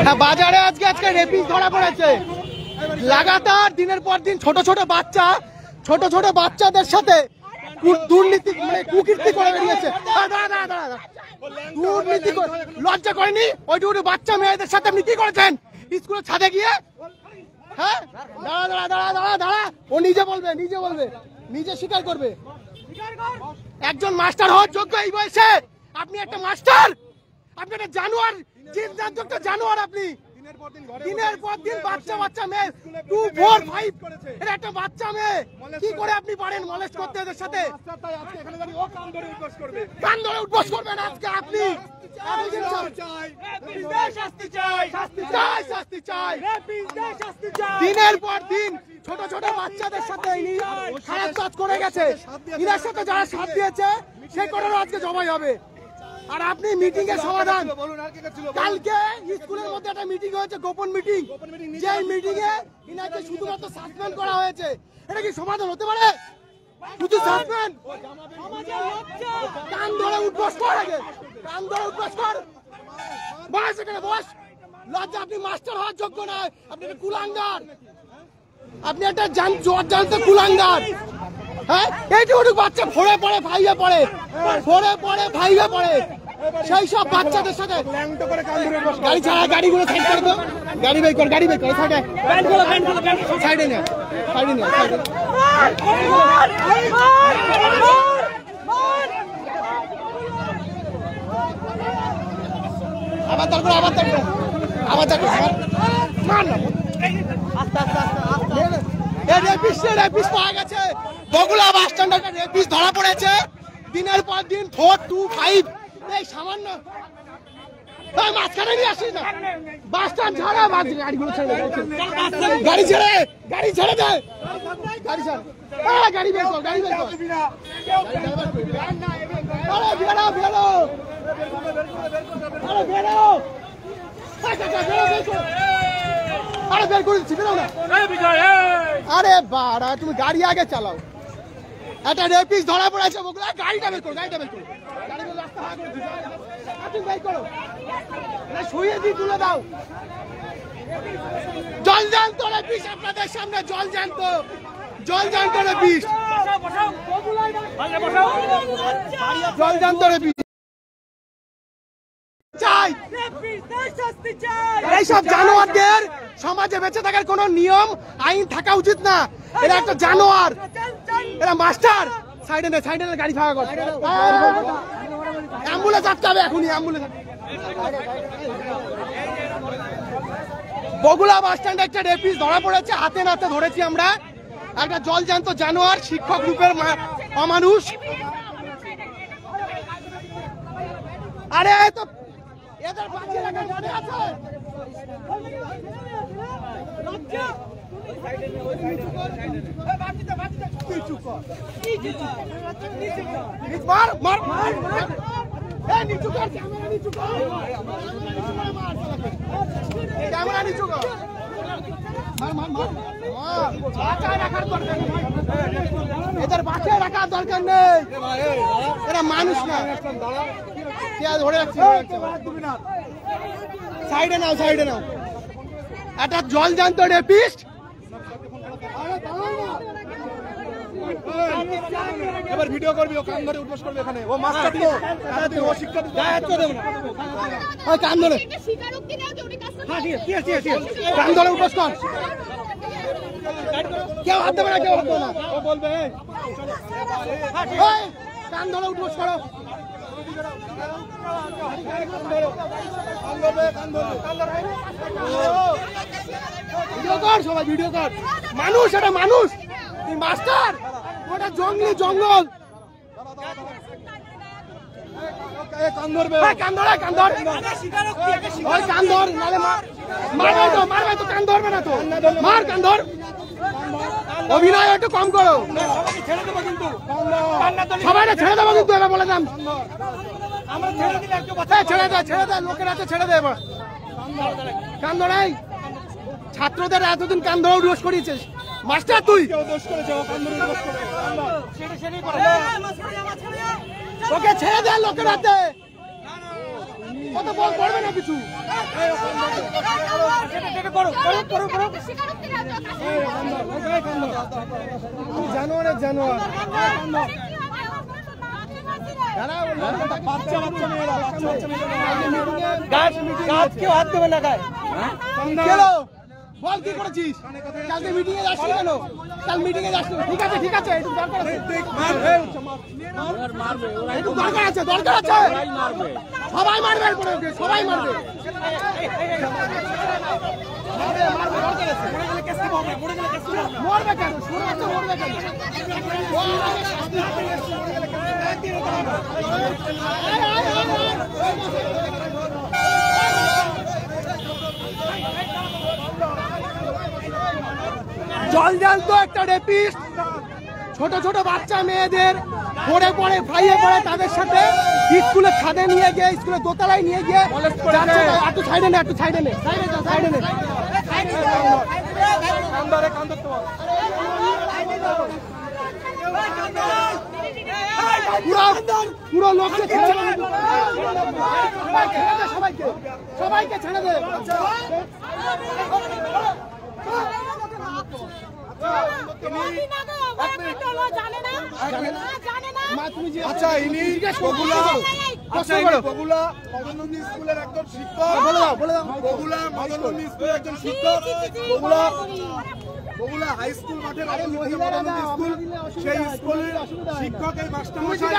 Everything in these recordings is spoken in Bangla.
হ্যাঁ, বাজারে আজকে রেপিস ধরা পড়েছে লাগাতার দিনের পর দিন। ছোট ছোট বাচ্চাদের সাথে দুর্নীতি মানে কুকীর্তি করে বেরিয়েছে। দুর্নীতি লজ্জা করেনি? ওইটুকু বাচ্চা মেয়েদের সাথে আপনি কি করেছেন স্কুলের ছাদে গিয়ে? হ্যাঁ, দাঁড়া, ও নিজে বলবে, নিজে স্বীকার করবে। একজন মাস্টার হওয়ার যোগ্য এই বয়সে? আপনি একটা মাস্টার, আপনি একটা জানোয়ার, জানোয়ার আপনি। দিনের পর দিন বাচ্চা মেয়ে 2, 4, 5 এর একটা বাচ্চা মেয়ে কি করে আপনি পারেন মলেস্ট করতে এদের সাথে? কান ধরে উঠবস করবেন আজকে আপনি। দিনের পর দিন ছোট ছোট বাচ্চাদের সাথে খারাপ কাজ করে গেছে। এদের সাথে যারা সাথ দিয়েছে সেই করারও আজকে জবাই হবে। আর আপনি মিটিং এর সমাধান, কালকে স্কুলের মধ্যে একটা মিটিং হয়েছে, গোপন মিটিং, যে মিটিং এ ইনাকে শুধুমাত্র সাসপেন্ড করা হয়েছে। এটা কি সমাধান হতে পারে? শুধু সাসপেন্ড? কান ধরে উঠবস কর, আগে কান ধরে উঠবস কর, বস এখানে বস। লজ্জা, আপনি মাস্টার হওয়ার যোগ্য নয়, আপনি একটা কুলাঙ্গার, আপনি একটা জানতে কুলাঙ্গার। হ্যাঁ, এইটুকু বাচ্চা ফোরে পড়ে ফাইভে পড়ে, সেই সব বাচ্চাদের সাথে গাড়ি ছাড়া, গাড়িগুলো সাইড করে দাও, গাড়ি বের কর সাইডে নে। আবার তারপর মার না, রেপিস পাওয়া গেছে। বগুড়া বাস স্ট্যান্ডে একটা রেপিস ধরা পড়েছে। দিনের পর দিন 4, 2, 5 এই সামান্য মাঝখানে নিয়ে আসিস না। বাস স্ট্যান্ড ছাড়া, গাড়িগুলো ছেড়ে দে, গাড়ি ছেড়ে দে, গাড়ি বের কর, আরে বাড়া, তুমি গাড়ি আগে চালাও। একটা রেপিস ধরা পড়েছে বগুড়া, গাড়িটা বের করো, শুয়ে দিয়ে তুলে দাও। জল জ্যান্ত রেপিস আপনাদের সামনে, জল জ্যান্ত রেপিস, এইসব জানোয়ারদের সমাজে বেঁচে থাকার কোন নিয়ম আইন থাকা উচিত না। এরা একটা জানোয়ার, এরা মাস্টার। সাইডে নে, গাড়ি ফাঁকা কর, অ্যাম্বুলেন্স আটকাবে এখনই, অ্যাম্বুলেন্স। বগুড়া বাস স্ট্যান্ডে একটা রেপিস ধরা পড়েছে, হাতে নাতে ধরেছি আমরা। একটা জলজান্ত জানোয়ার, শিক্ষক রূপের অমানুষ। আরে তো এদের বাঁচিয়ে রাখার মনে আছে? এদের বাঁচিয়ে রাখার দরকার নেই, এরা মানুষ না। ধরে রাখছি, সাইডে নাও। একটা জলজান্ত রেপিস্ট। এবার ভিডিও করবি, ও কান ধরে উঠবস করবে এখানে। ও মাস্টার তো, ও শিক্ষা দেবে না। কান ধরে, কান ধরে উঠবস কর। কেউ হাত দেবে না, ও বলবে কান ধরে উঠবস করো। সবাই ভিডিও কর। মানুষ, এটা মানুষ, তুই মাস্টার, ওটা জঙ্গল। কান ধরবে, কান ধর, মারবে তো, কান ধরবে না তো, মার, কান ধর। অভিনয় একটু কম করো, সবাই ছেড়ে দেবো কিন্তু, এবার বলে দাম। ছেড়ে দে, লোকের হাতে ছেড়ে দে এবার। কান ধরাই, ছাত্রদের এতদিন কান ধরে দোষ করিয়েছিস, মাস্টার তুই। ওকে ছেড়ে দে লোকের হাতে। কত বল করবে না কিছু জানোয়ার জানোয়ার হাত দেবে না গায়ে বল কি করেছিস কালকে মিটিং এ যাসনি কেন কাল মিটিং এ যাসনি ঠিক আছে একটু দরকার আছে একটু দরকার আছে সবাই মারবে সবাই মারবে মরবে কেন মরবে কেন জল তো একটা রেপিস্ট ছোট ছোট বাচ্চা মেয়েদের পড়ে ফাইয়ে পড়ে তাদের সাথে স্কুলে ছাদে নিয়ে গিয়ে স্কুলে দোতলায় নিয়ে গিয়ে একটু সাইডে নে পুরো লোককে সবাইকে ছেড়ে দে আচ্ছা ইনি বগুলা মদননন্দী স্কুলের একজন শিক্ষক বগুলা মদননন্দী স্কুলের একজন শিক্ষক বগুলা হাই স্কুল মাঠের মদননন্দী স্কুল সেই স্কুলের শিক্ষক এই মাস্টারমশাই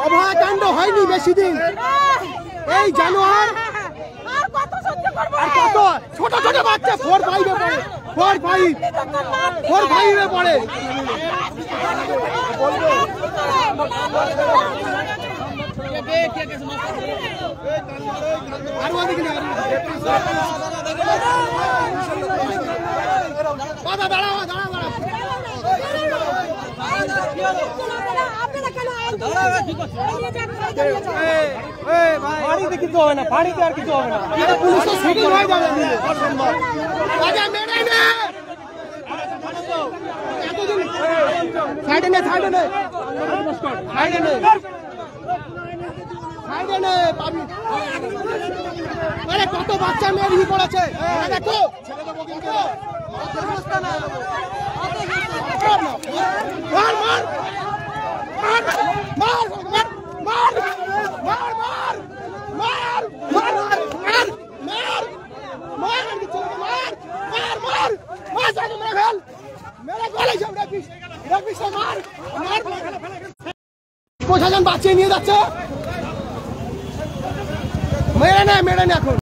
অভয়াকাণ্ড হয়নি বেশি দিন এই জানোয়ার কত ছোট ছোট বাচ্চা 4-5 পড়ে দাঁড়া পানিতে কিছু হবে না পানিতে আর কিছু হবে না কত বাচ্চা মেয়ের ই পড়েছে দেখো প্রশাসন বাঁচিয়ে নিয়ে যাচ্ছে মেরে নে এখন